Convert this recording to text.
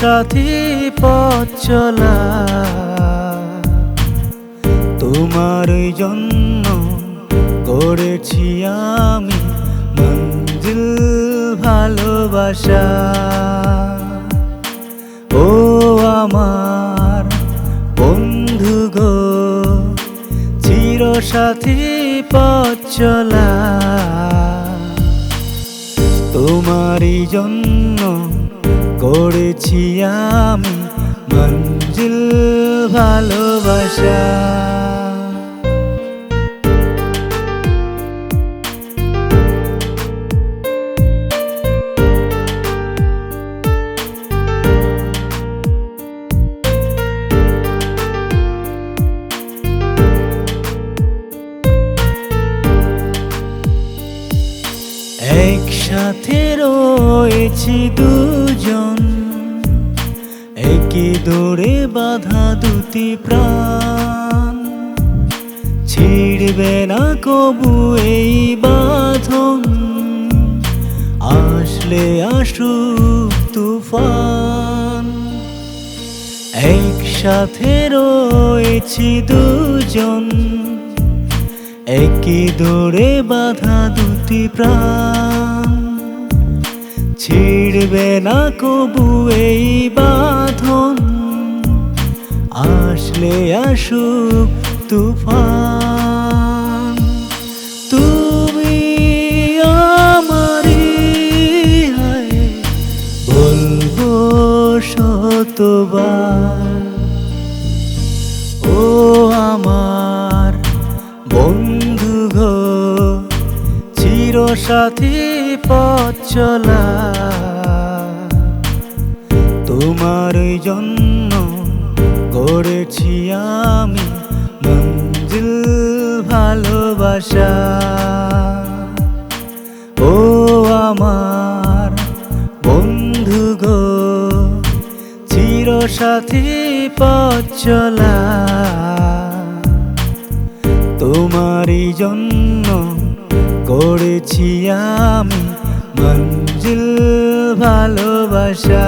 সাথী পথ চলা তোমারই জন্য গড়েছি আমি মঞ্জিল ভালোবাসা। ও আমার বন্ধু গো, চিরসাথী পথ চলা তোমারই জন্য গড়েছি আমি মঞ্জিল ভালোবাসা। একসাথে রয়েছি দুজন, একই দৌড়ে বাঁধা দুটি প্রাণ। ছিড়বে না কবু এই বাঁধন, আসলে আসুক তুফান। একসাথে রয়েছি দুজন, একই দৌড়ে বাঁধা দুটি প্রাণ। ছিড়বে না কবু এই বাঁধন, আসলে আসুক তুফান। তুমি আমারই হয় বলবো শতবার। ও আমার বন্ধু গো, চিরসাথী পথ চলা তোমারই জন্য গড়েছি আমি মঞ্জিল ভালোবাসা। ও আমার বন্ধু গো, চিরসাথী পথ চলা তোমারই জন্য গড়েছি আমি মঞ্জিল ভালোবাসা।